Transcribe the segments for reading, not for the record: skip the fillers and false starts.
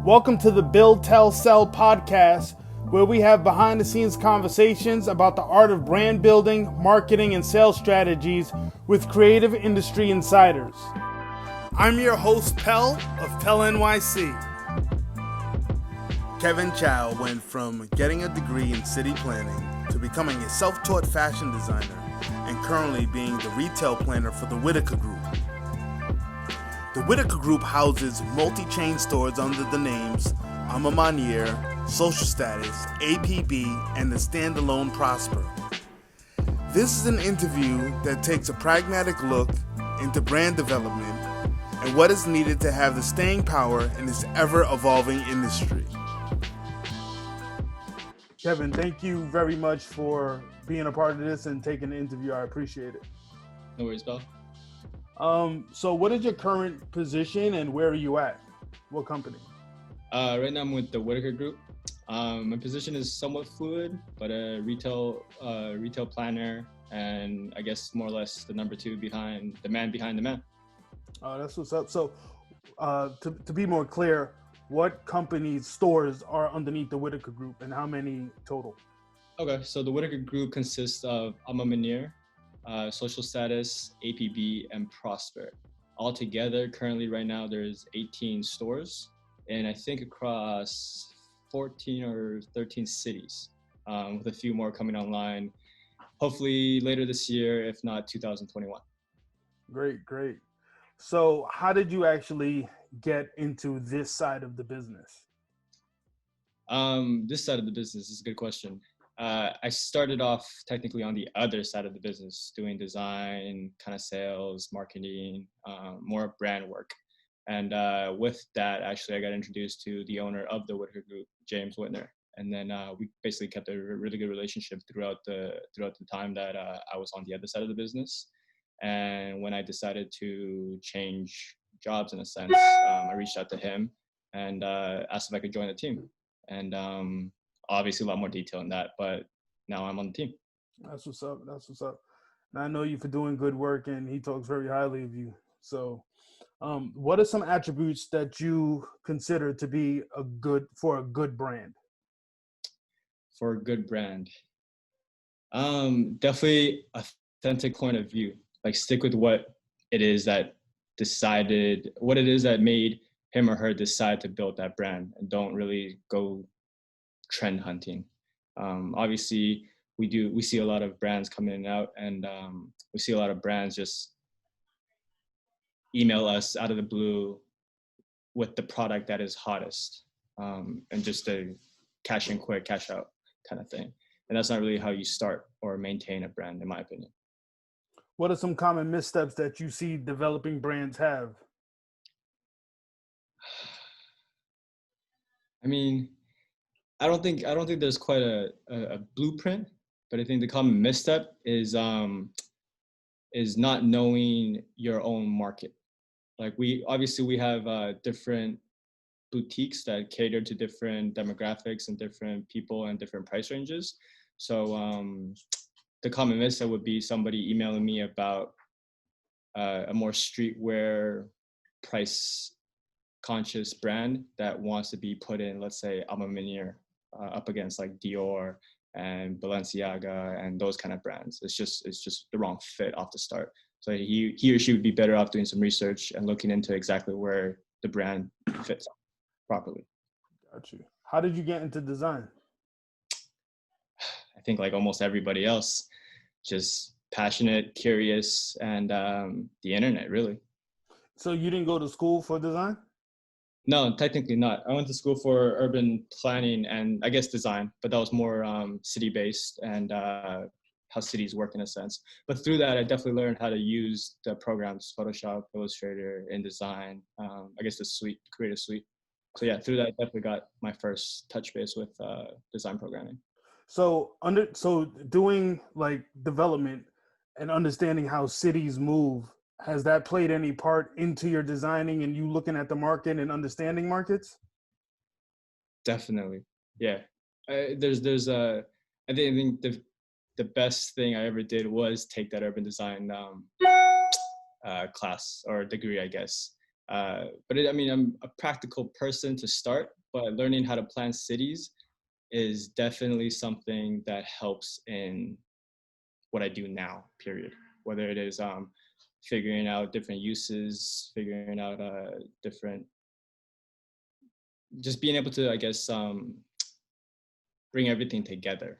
Welcome to the Build, Tell, Sell podcast, where we have behind the scenes conversations about the art of brand building, marketing, and sales strategies with creative industry insiders. I'm your host, Pel of PELNYC. Kevin Chao went from getting a degree in city planning to becoming a self-taught fashion designer and currently being the retail planner for the Whitaker Group. The Whitaker Group houses multi-chain stores under the names Ma Maniére, Social Status, APB, and the standalone Prosper. This is an interview that takes a pragmatic look into brand development and what is needed to have the staying power in this ever-evolving industry. Kevin, thank you very much for being a part of this and taking the interview. I appreciate it. No worries, Bill. So what is your current position and where are you at? What company? Right now I'm with the Whitaker Group. My position is somewhat fluid, but a retail planner, and I guess more or less the number two behind the man. Oh, that's what's up. So to be more clear, what company's stores are underneath the Whitaker Group and how many total? Okay, so the Whitaker Group consists of Ma Maniére, Social Status, APB, and Prosper. Altogether, currently right now, there's 18 stores, and I think across 14 or 13 cities, with a few more coming online, hopefully later this year, if not 2021. Great. So how did you actually get into this side of the business? This side of the business is a good question. I started off technically on the other side of the business, doing design, kind of sales, marketing, more brand work. And with that, actually, I got introduced to the owner of the Whitaker Group, James Whitner. And then we basically kept a really good relationship throughout the time that I was on the other side of the business. And when I decided to change jobs, in a sense, I reached out to him and asked if I could join the team. And obviously a lot more detail in that, but now I'm on the team. That's what's up. And I know you for doing good work, and he talks very highly of you. So what are some attributes that you consider to be for a good brand? For a good brand, definitely authentic point of view. Like, stick with what it is that made him or her decide to build that brand, and don't really go trend hunting. Obviously, we see a lot of brands coming in and out, and we see a lot of brands just email us out of the blue with the product that is hottest, and just a cash in quick, cash out kind of thing. And that's not really how you start or maintain a brand, in my opinion. What are some common missteps that you see developing brands have? I mean, I don't think there's quite a blueprint, but I think the common misstep is not knowing your own market. Like, we have different boutiques that cater to different demographics and different people and different price ranges. So the common misstep would be somebody emailing me about a more streetwear, price conscious brand that wants to be put in, let's say, Ma Maniére, up against like Dior and Balenciaga and those kind of brands. It's just the wrong fit off the start. So he or she would be better off doing some research and looking into exactly where the brand fits properly. Got you. How did you get into design? I think like almost everybody else, just passionate, curious, and the internet, really. So you didn't go to school for design? No, technically not. I went to school for urban planning and I guess design, but that was more city-based and how cities work in a sense. But through that, I definitely learned how to use the programs, Photoshop, Illustrator, InDesign, I guess the Creative Suite. So yeah, through that, I definitely got my first touch base with design programming. So doing like development and understanding how cities move, has that played any part into your designing and you looking at the market and understanding markets? Definitely, yeah. I think the best thing I ever did was take that urban design class or degree, I guess. I mean, I'm a practical person to start, but learning how to plan cities is definitely something that helps in what I do now, period. Whether it is figuring out different uses, figuring out different, just being able to, I guess, bring everything together.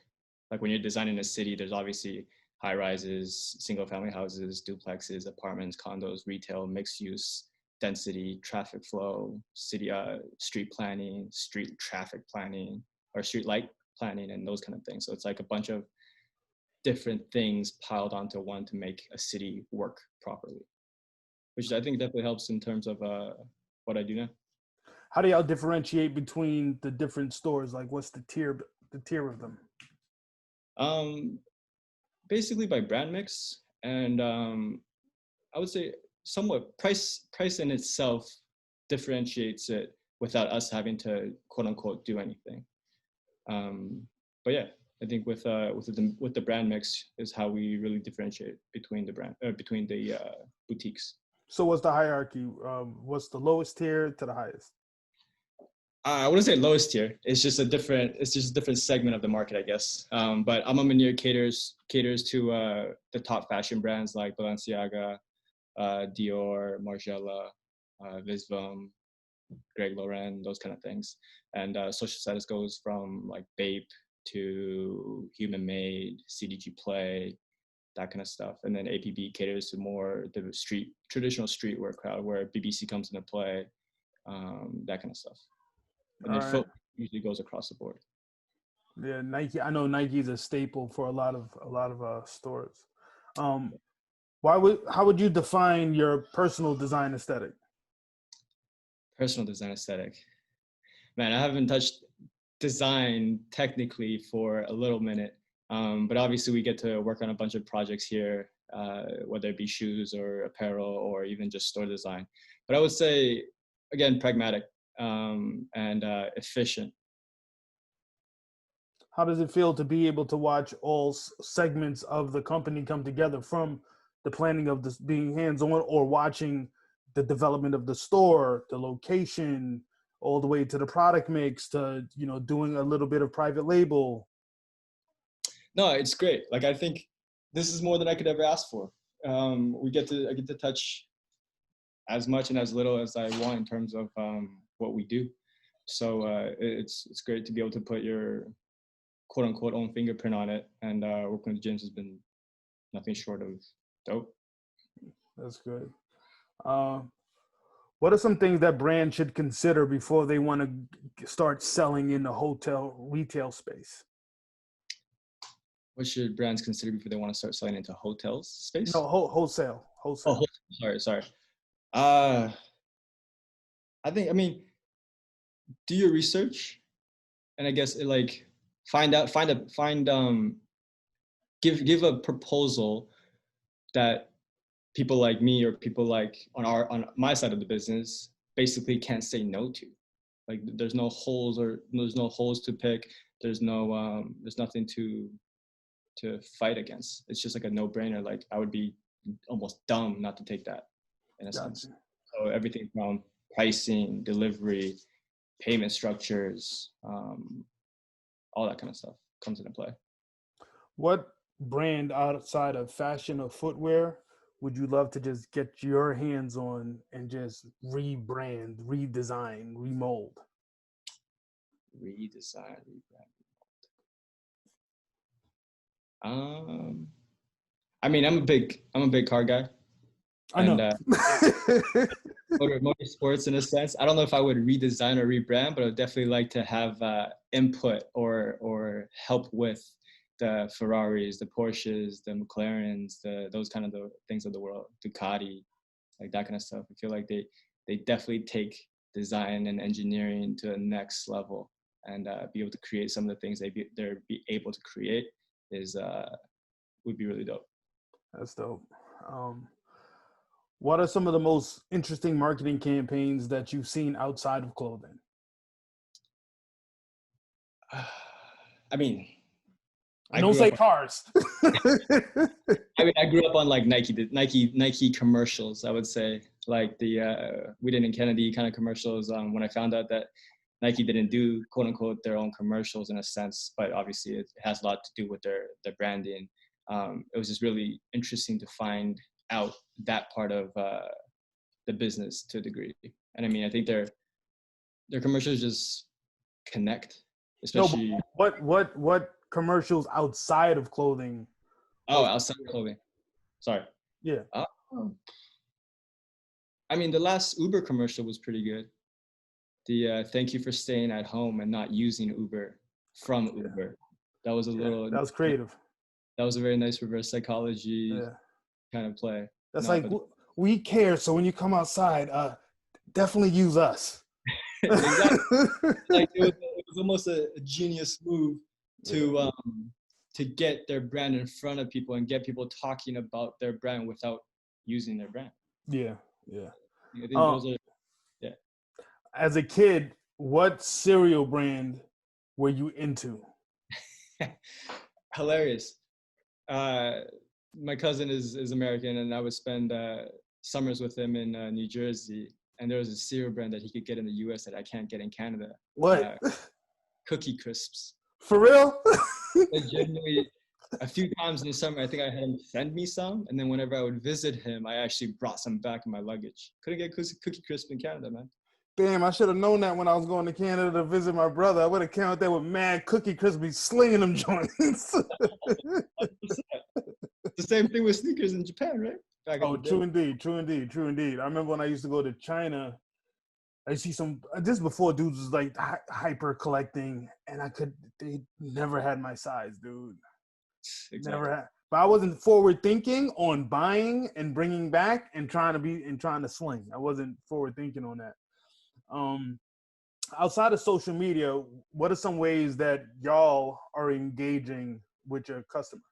Like when you're designing a city, there's obviously high rises, single family houses, duplexes, apartments, condos, retail, mixed use, density, traffic flow, city, street planning, street traffic planning, or street light planning, and those kind of things. So it's like a bunch of different things piled onto one to make a city work properly, which I think definitely helps in terms of what I do now. How do y'all differentiate between the different stores? Like, what's the tier of them? Basically by brand mix, and I would say somewhat price in itself differentiates it without us having to quote unquote do anything. But yeah, I think with the brand mix is how we really differentiate between the boutiques. So what's the hierarchy? What's the lowest tier to the highest? I wouldn't say lowest tier. It's just a different segment of the market, I guess. But Ma Maniére caters to the top fashion brands like Balenciaga, Dior, Margiela, Visvum, Greg Lauren, those kind of things. And social status goes from like Bape to Human Made, CDG Play, that kind of stuff. And then APB caters to more the traditional streetwear crowd where BBC comes into play, that kind of stuff. And then foot usually goes across the board. Yeah, Nike. I know Nike is a staple for a lot of stores. How would you define your personal design aesthetic? Personal design aesthetic, man, I haven't touched design technically for a little minute, but obviously we get to work on a bunch of projects here, whether it be shoes or apparel or even just store design. But I would say, again, pragmatic. And efficient. How does it feel to be able to watch all segments of the company come together, from the planning of this being hands-on or watching the development of the store, the location, all the way to the product mix to, doing a little bit of private label? No, it's great. Like, I think this is more than I could ever ask for. I get to touch as much and as little as I want in terms of what we do. So it's great to be able to put your quote unquote own fingerprint on it, and working with gyms has been nothing short of dope. That's good. What are some things that brands should consider before they want to start selling in the hotel retail space? What should brands consider before they want to start selling into hotels space? No, wholesale. Oh, sorry. I mean, do your research, and I guess give a proposal that people like me or people like on my side of the business basically can't say no to. Like, there's no holes to pick. There's nothing to fight against. It's just like a no-brainer. Like, I would be almost dumb not to take that, in a sense. So everything from pricing, delivery, payment structures, all that kind of stuff comes into play. What brand outside of fashion or footwear would you love to just get your hands on and just rebrand, redesign, remold? Redesign, rebrand. I mean, I'm a big car guy. I know. Motorsports, in a sense. I don't know if I would redesign or rebrand, but I would definitely like to have input or help with the Ferraris, the Porsches, the McLarens, those kind of the things of the world, Ducati, like that kind of stuff. I feel like they definitely take design and engineering to the next level, and be able to create some of the things they're be able to create would be really dope. That's dope. What are some of the most interesting marketing campaigns that you've seen outside of clothing? I mean, don't say cars. I mean, I grew up on like Nike commercials, I would say. like the Whedon and Kennedy kind of commercials. When I found out that Nike didn't do quote unquote their own commercials in a sense, but obviously it has a lot to do with their branding. It was just really interesting to find out that part of the business to a degree. And I mean, I think their commercials just connect, No, especially. but what commercials outside of clothing? Oh, outside of clothing. Sorry. Yeah. I mean, the last Uber commercial was pretty good. The thank you for staying at home and not using Uber from Uber. That was a little. That was creative. That was a very nice reverse psychology kind of play. That's we care. So when you come outside, definitely use us. Exactly. Like it was almost a genius move to get their brand in front of people and get people talking about their brand without using their brand. Yeah. I think those are. As a kid, what cereal brand were you into? Hilarious. My cousin is American, and I would spend summers with him in New Jersey. And there was a cereal brand that he could get in the U.S. that I can't get in Canada. What? Cookie Crisps. For real? Genuinely, a few times in the summer, I think I had him send me some, and then whenever I would visit him, I actually brought some back in my luggage. Couldn't get Cookie Crisp in Canada, man. Damn, I should have known that when I was going to Canada to visit my brother. I would have came out there with mad Cookie Crisp, slinging them joints. It's the same thing with sneakers in Japan, right? True indeed. I remember when I used to go to China, I see this before dudes was like hyper collecting, and they never had my size, dude. Exactly. Never had. But I wasn't forward thinking on buying and bringing back and trying to sling. I wasn't forward thinking on that. Outside of social media, what are some ways that y'all are engaging with your customer?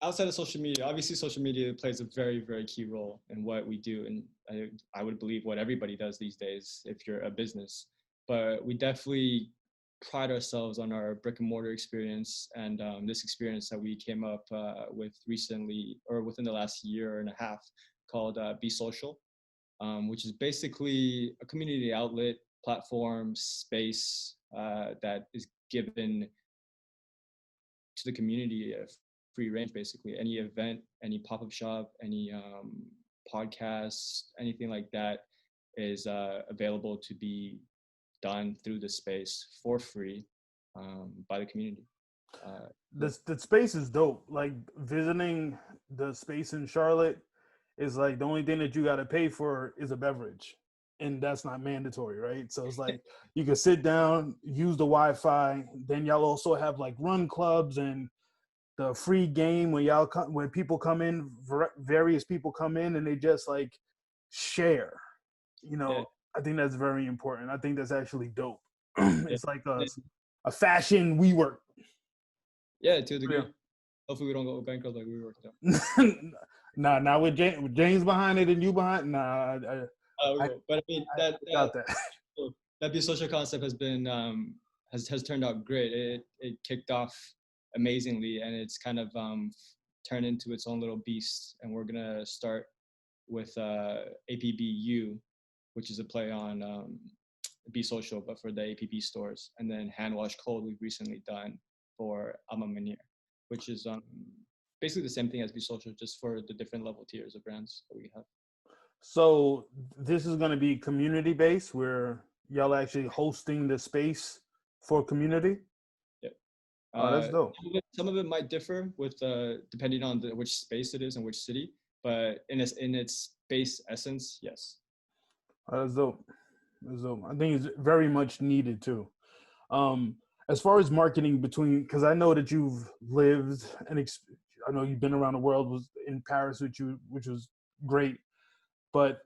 Outside of social media, obviously social media plays a very, very key role in what we do. And I would believe what everybody does these days if you're a business. But we definitely pride ourselves on our brick and mortar experience and this experience that we came up with recently or within the last year and a half called Be Social, which is basically a community outlet platform space that is given to the community free range, basically. Any event, any pop-up shop, any podcast, anything like that is available to be done through the space for free by the community. The space is dope. Like visiting the space in Charlotte is like the only thing that you got to pay for is a beverage, and that's not mandatory, right? So it's like you can sit down, use the Wi-Fi. Then y'all also have like run clubs and the free game when people come in, various people come in and they just like share. I think that's very important. I think that's actually dope. It's like a fashion WeWork. Yeah, to a degree. Yeah. Hopefully we don't go bankrupt like WeWork though. Nah, with James behind it and you behind. Nah, but I mean that Be Social concept has been has turned out great. It kicked off amazingly, and it's kind of turned into its own little beast. And we're gonna start with APBU, which is a play on Be Social, but for the APB stores, and then Hand Wash Cold we've recently done for Ma Maniére, which is basically the same thing as Be Social, just for the different level tiers of brands that we have. So this is going to be community based, where y'all actually hosting the space for community. Yeah. That's dope. Some of it might differ with depending on which space it is and which city, but in its base essence, yes. That's dope. I think it's very much needed too. As far as marketing because I know that you've lived and I know you've been around the world, was in Paris with you, which was great. But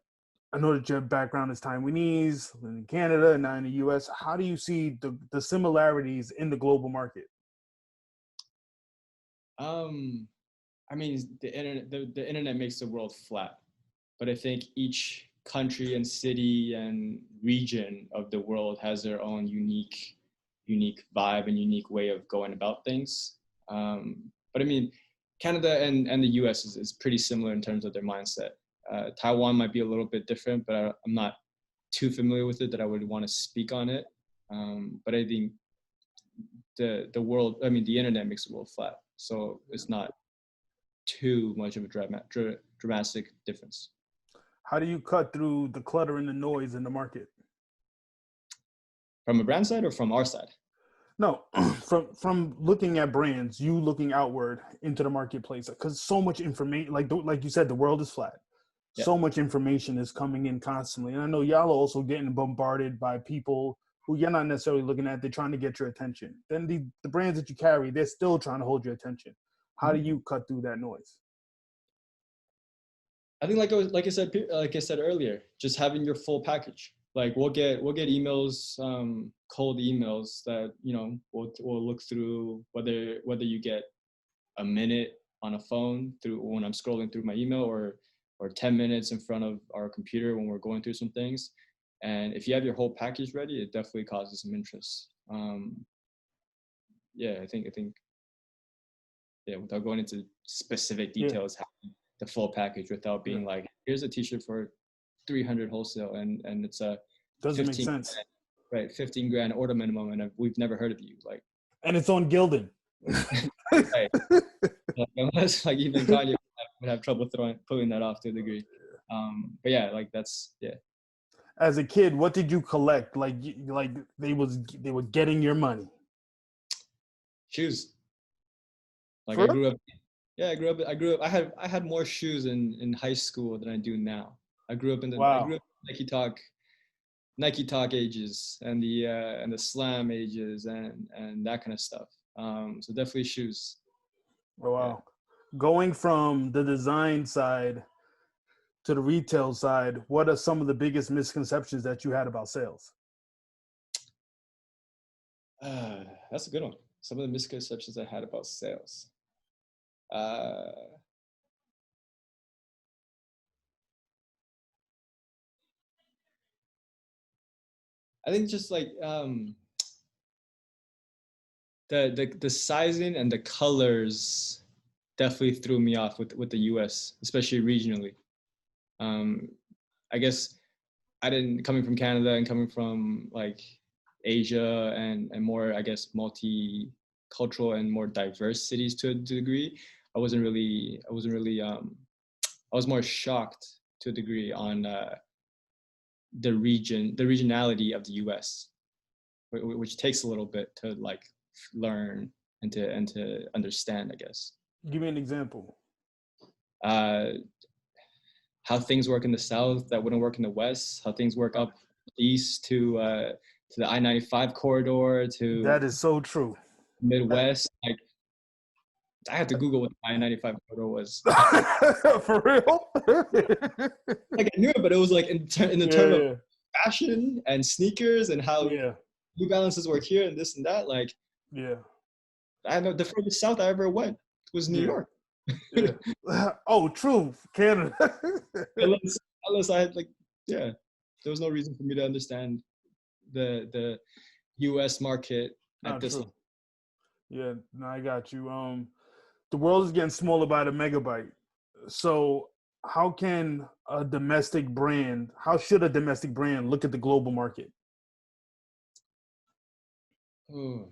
I know that your background is Taiwanese, in Canada, and now in the US. How do you see the similarities in the global market? I mean, the internet makes the world flat, but I think each country and city and region of the world has their own unique vibe and unique way of going about things. But I mean, Canada and the US is pretty similar in terms of their mindset. Taiwan might be a little bit different, but I'm not too familiar with it that I would want to speak on it. But I think the world, I mean, the internet makes the world flat. So it's not too much of a dramatic difference. How do you cut through the clutter and the noise in the market? From a brand side or from our side? No, from looking at brands, you looking outward into the marketplace, because so much information, like you said, the world is flat. Yeah. So much information is coming in constantly, and I know y'all are also getting bombarded by people who you're not necessarily looking at. They're trying to get your attention. Then the brands that you carry, they're still trying to hold your attention. How do you cut through that noise? I think like I said earlier, just having your full package. Like we'll get emails, cold emails that, you know, we'll look through, whether you get a minute on a phone through when I'm scrolling through my email, or 10 minutes in front of our computer when we're going through some things. And if you have your whole package ready, it definitely causes some interest. I think without going into specific details, having the full package without being like, here's a t-shirt for 300 wholesale and it's a doesn't make sense, right? 15 grand order minimum, and we've never heard of you, like, and it's on Gildan. Right. Unless like even Kanye would have trouble pulling that off to a degree. But yeah, like that's As a kid, what did you collect? Like they were getting your money. Shoes. Like For I grew up. I had more shoes in high school than I do now. I grew up in Nike Talk ages and the Slam ages and that kind of stuff. So definitely shoes. Oh, wow. Yeah. Going from the design side to the retail side, what are some of the biggest misconceptions that you had about sales? That's a good one. Some of the misconceptions I had about sales. I think just like the sizing and the colors definitely threw me off with the US, especially regionally. I guess coming from Canada and coming from like Asia and more, I guess, multicultural and more diverse cities to a degree, I was more shocked to a degree on the regionality of the US, which takes a little bit to like learn and to understand, I guess. Give me an example. How things work in the South that wouldn't work in the West, how things work up east to the I-95 corridor, to that is so true. Midwest. Like I had to Google what the I-95 corridor was. For real? Like I knew it, but it was like in the term of fashion and sneakers and how New Balances work here and this and that. Like I know the furthest south I ever went was New York. Oh, true, Canada. unless I had there was no reason for me to understand the U.S. market at this level. Yeah, no, I got you. The world is getting smaller by the megabyte. So how should a domestic brand look at the global market? Oh.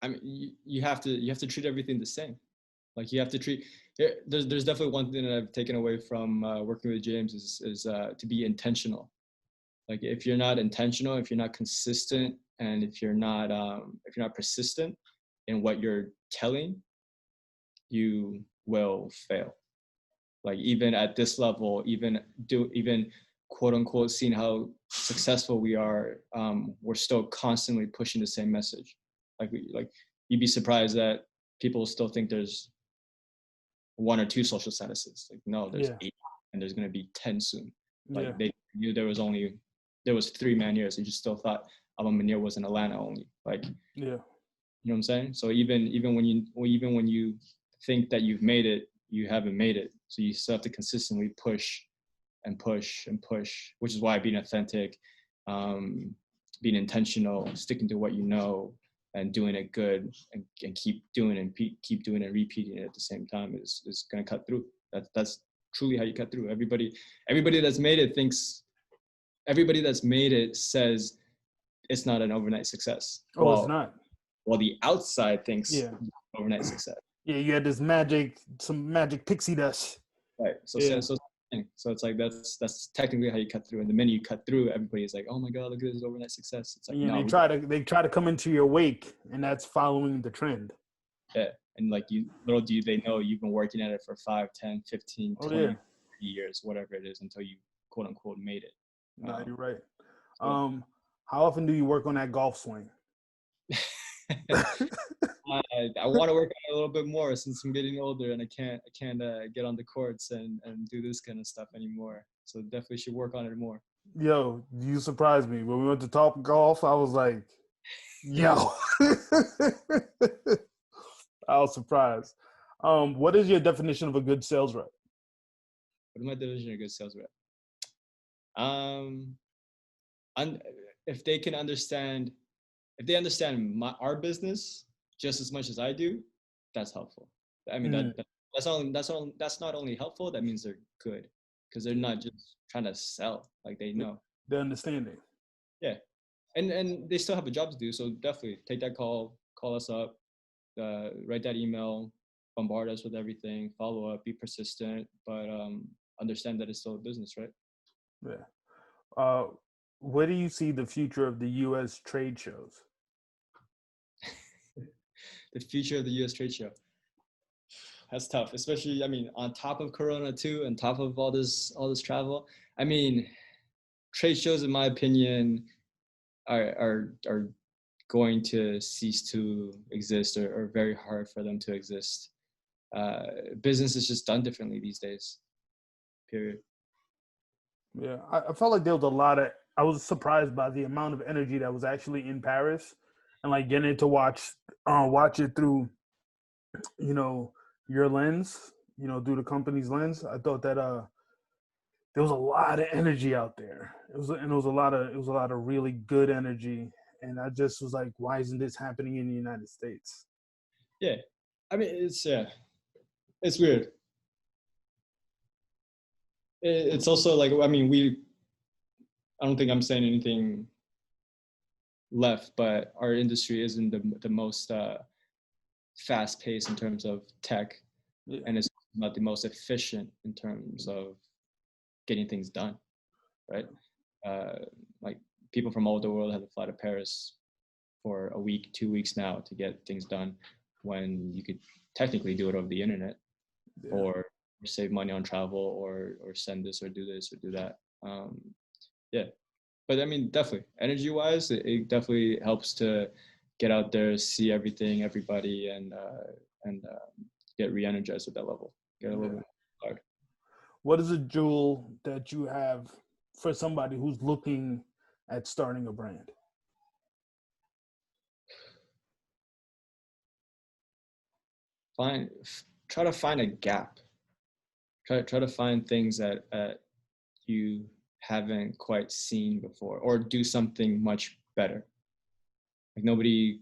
I mean, you have to treat everything the same. Like you have to treat. There's definitely one thing that I've taken away from working with James is to be intentional. Like if you're not intentional, if you're not consistent, and if you're not persistent in what you're telling, you will fail. Like even at this level, even quote unquote seeing how successful we are, we're still constantly pushing the same message. Like you'd be surprised that people still think there's 1 or 2 social statuses. Like no, there's 8, and there's gonna be 10 soon. Like they knew there was 3 Manieres. They just still thought Ma Maniére was in Atlanta only. Like you know what I'm saying? So even when you think that you've made it, you haven't made it. So you still have to consistently push and push and push, which is why being authentic, being intentional, sticking to what you know, and doing it good and keep doing it and repeating it at the same time is going to cut through. That's truly how you cut through. Everybody that's made it says it's not an overnight success. Oh, it's not. Well, the outside thinks Yeah. overnight success. Yeah, you had some magic pixie dust. Right. So it's like that's technically how you cut through. And the minute you cut through, everybody's like, oh my God, look at this overnight success. It's like, Yeah, no, they try to come into your wake, and that's following the trend. Yeah. And like little do they know you've been working at it for 5, 10, 15, 20 years, whatever it is, until you quote unquote made it. No, you're right. How often do you work on that golf swing? I want to work on it a little bit more since I'm getting older and I can't get on the courts and do this kind of stuff anymore. So definitely should work on it more. Yo, you surprised me. When we went to Top Golf, I was like, yo. I was surprised. What is your definition of a good sales rep? What is my definition of a good sales rep? If they understand our business just as much as I do, that's helpful. I mean, that's not only helpful, that means they're good, because they're not just trying to sell. Like, they know. They're understanding. Yeah. And they still have a job to do. So definitely take that call us up, write that email, bombard us with everything, follow up, be persistent, but understand that it's still a business, right? Yeah. Where do you see the future of the U.S. trade shows? The future of the U.S. trade show. That's tough, especially, I mean, on top of Corona too, on top of all this travel. I mean, trade shows, in my opinion, are going to cease to exist, or very hard for them to exist. Business is just done differently these days. Period. Yeah, I felt like there was I was surprised by the amount of energy that was actually in Paris, and like getting to watch it through, your lens, through the company's lens. I thought that there was a lot of energy out there. It was a lot of really good energy, and I just was like, why isn't this happening in the United States? Yeah, I mean, it's weird. It's also like, I mean, I don't think I'm saying anything left, but our industry isn't the most fast paced in terms of tech, and it's not the most efficient in terms of getting things done, right? Like, people from all over the world have to fly to Paris for a week, 2 weeks now to get things done, when you could technically do it over the internet, or save money on travel, or send this or do this or do that. Yeah, but I mean, definitely energy wise, it definitely helps to get out there, see everything, everybody, and get re-energized at that level. Get a little bit hard. What is a jewel that you have for somebody who's looking at starting a brand? Try to find a gap. Try to find things that you haven't quite seen before, or do something much better. Like, nobody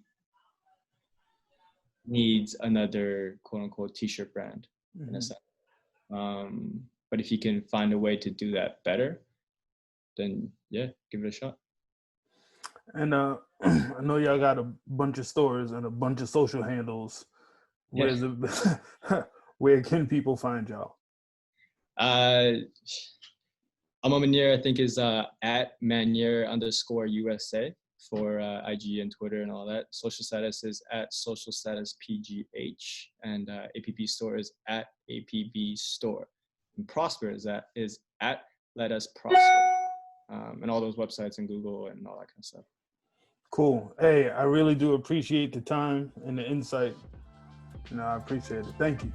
needs another quote unquote t-shirt brand, in a sense. But if you can find a way to do that better, then yeah, give it a shot. And I know y'all got a bunch of stores and a bunch of social handles. Where can people find y'all? Ma Maniére, I think, is at Maniére_USA for IG and Twitter and all that. Social status is at social status PGH, and APP store is at APB store. And Prosper is at Let Us Prosper, and all those websites and Google and all that kind of stuff. Cool. Hey, I really do appreciate the time and the insight. I appreciate it. Thank you.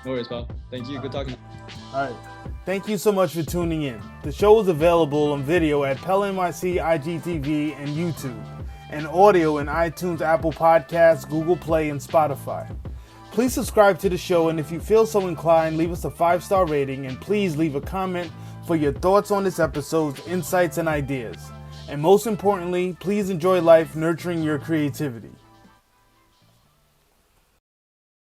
No worries, pal. Thank you. Good talking. All right. Thank you so much for tuning in. The show is available on video at PELNYC, IGTV, and YouTube, and audio in iTunes, Apple Podcasts, Google Play, and Spotify. Please subscribe to the show, and if you feel so inclined, leave us a 5-star rating, and please leave a comment for your thoughts on this episode's insights and ideas. And most importantly, please enjoy life nurturing your creativity.